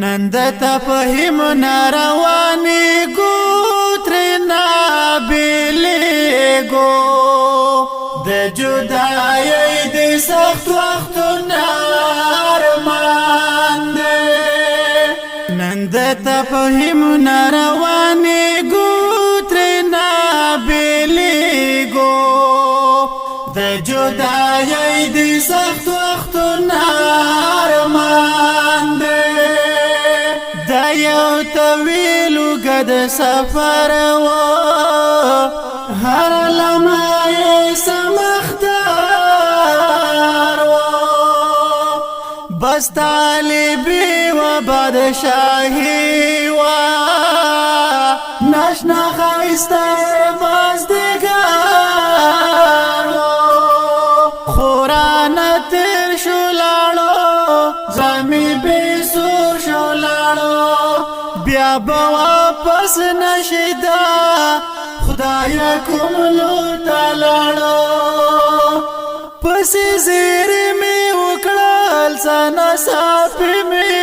نند تفهیم ناروانی گوترنا بیلیگو د جدائی دی سخت وقت نارمان دی نند تفهیم ناروانی گوترنا بیلیگو د جدائی دی سخت وقت نارمان دی دا یو طویلو گد سفر و هر لمحه سمختار و بس طالبی و بادشاهی و نشنا خیسته بازدگار و خوران تر شلالو زمی بی سور شلالو بیا با واپس نشیدا خدایا کوم لور تلاړو پس زیر می وکړل سنا صاحب می